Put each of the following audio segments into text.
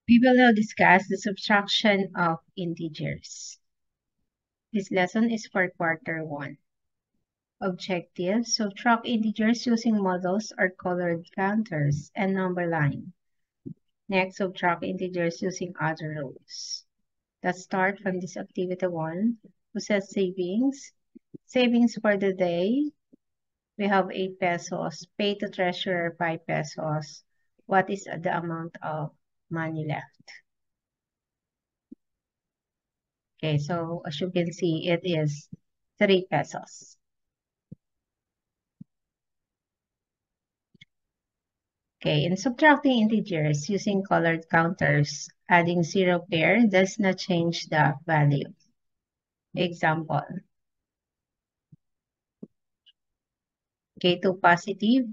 We will now discuss the subtraction of integers. This lesson is for quarter 1. Objective: subtract integers using models or colored counters and number line. Next, subtract integers using other rules. Let's start from this activity 1, who says savings. Savings for the day, we have 8 pesos. Pay to treasurer 5 pesos. What is the amount of money left? Okay, so as you can see, it is 3 pesos. Okay, in subtracting integers using colored counters, adding 0 pair does not change the value. Example. Okay, 2 positive.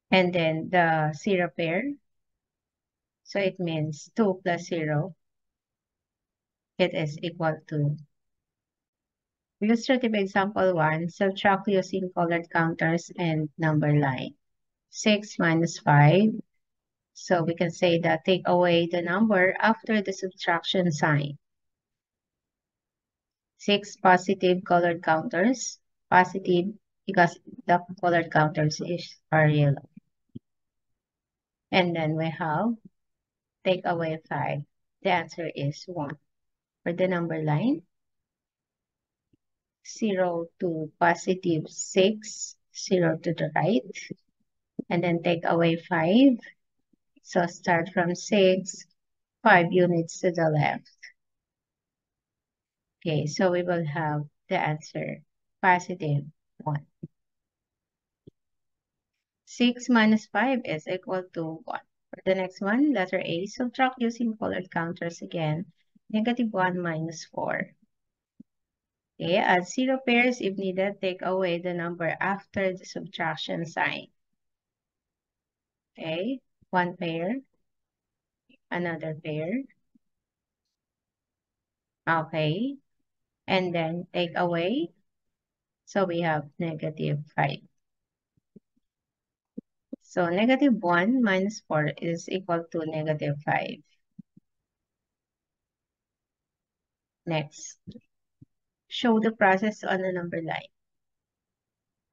And then the 0 pair. So it means 2 plus 0. It is equal to. Illustrative example 1, subtract using colored counters and number line. 6 minus 5. So we can say that take away the number after the subtraction sign. 6 positive colored counters. Positive because the colored counters are yellow. And then we have take away 5. The answer is 1. For the number line, 0 to positive 6, 0 to the right. And then take away 5. So start from 6, 5 units to the left. Okay, so we will have the answer, positive 1. 6 minus 5 is equal to 1. For the next one, letter A, subtract using colored counters again. Negative 1 minus 4. Okay, add 0 pairs if needed. Take away the number after the subtraction sign. Okay, 1 pair, another pair. Okay, and then take away. So we have negative 5. So negative 1 minus 4 is equal to negative 5. Next, show the process on the number line.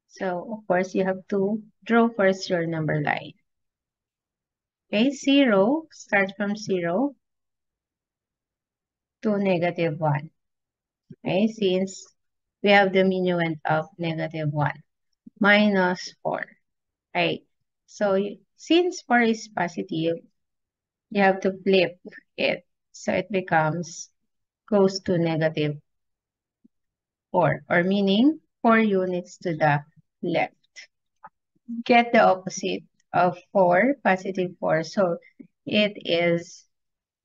So, of course, you have to draw first your number line. Okay, 0, start from 0 to negative 1. Okay, since we have the minuend of negative 1 minus 4. Right, so since 4 is positive, you have to flip it. So it goes to negative 4, or meaning 4 units to the left. Get the opposite of 4, positive 4. So it is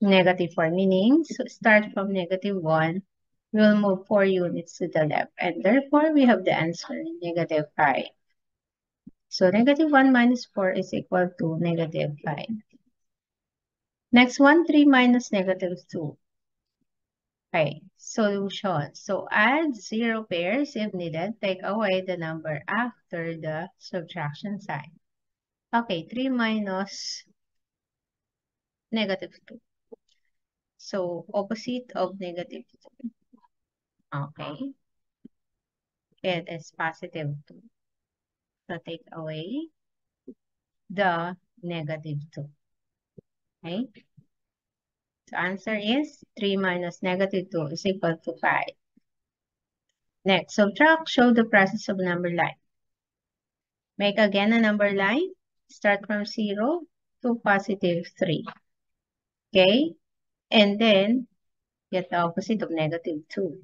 negative 4, meaning so start from negative 1, we'll move 4 units to the left. And therefore, we have the answer, negative 5. So negative 1 minus 4 is equal to negative 5. Next one, 3 minus negative 2. Okay, solution. So add 0 pairs if needed. Take away the number after the subtraction sign. Okay, 3 minus negative 2. So opposite of negative 2. Okay. It is positive 2. So take away the negative 2. Okay. So answer is 3 minus negative 2 is equal to 5. Next, subtract, show the process of number line. Make again a number line. Start from 0 to positive 3. Okay. And then get the opposite of negative 2.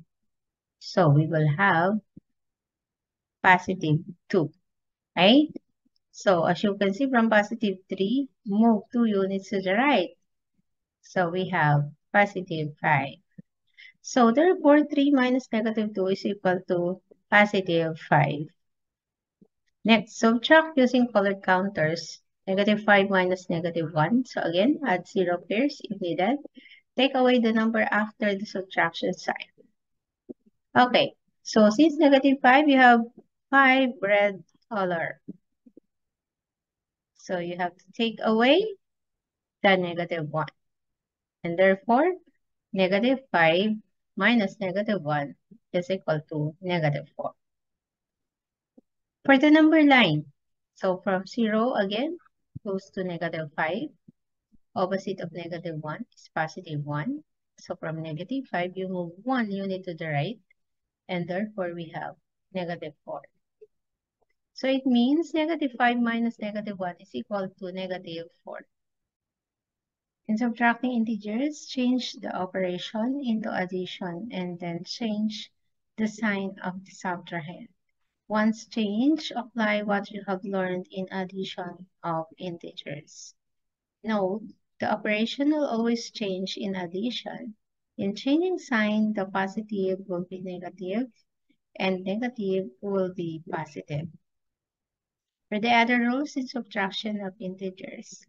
So we will have positive 2. Right? So as you can see from positive 3, move 2 units to the right. So we have positive 5. So therefore, 3 minus negative 2 is equal to positive 5. Next, subtract using colored counters. Negative 5 minus negative 1. So again, add 0 pairs if needed. Take away the number after the subtraction sign. Okay, so since negative 5, you have 5 red color. So you have to take away the negative 1. And therefore, negative 5 minus negative 1 is equal to negative 4. For the number line, so from 0 again goes to negative 5. Opposite of negative 1 is positive 1. So from negative 5, you move 1 unit to the right, and therefore we have negative 4. So it means negative 5 minus negative 1 is equal to negative 4. In subtracting integers, change the operation into addition and then change the sign of the subtrahend. Once changed, apply what you have learned in addition of integers. Note, the operation will always change in addition. In changing sign, the positive will be negative and negative will be positive. For the other rules in subtraction of integers,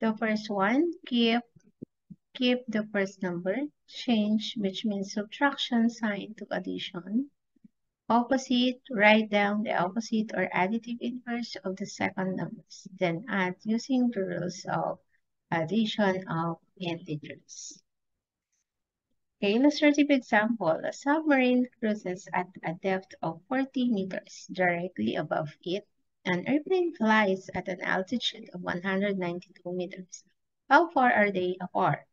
the first one, keep the first number, change, which means subtraction sign to addition. Opposite, write down the opposite or additive inverse of the second numbers, then add using the rules of addition of integers. Okay, illustrative example, a submarine cruises at a depth of 40 meters directly above it. An airplane flies at an altitude of 192 meters. How far are they apart?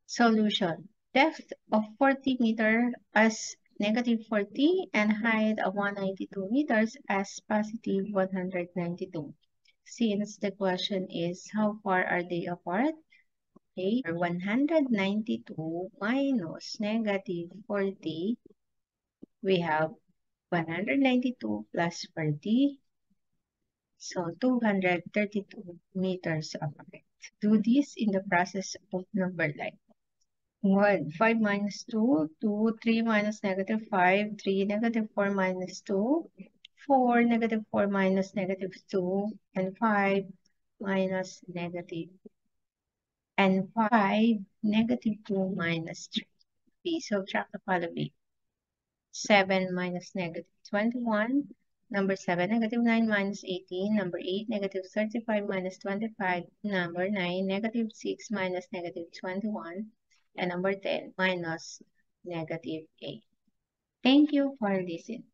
Solution. Depth of 40 meters as negative 40 and height of 192 meters as positive 192. Since the question is how far are they apart? Okay, 192 minus negative 40, we have 192 plus 40, so 232 meters apart. Do this in the process of number line. 1, 5 minus 2, 2, 3 minus negative 5, 3, negative 4 minus 2, 4, negative 4 minus negative 2, and 5 minus negative, and 5, negative 2 minus 3. We subtract the following. 7 minus negative 21. Number 7, negative 9 minus 18. Number 8, negative 35 minus 25. Number 9, negative 6 minus negative 21. And number 10, minus negative 8. Thank you for listening.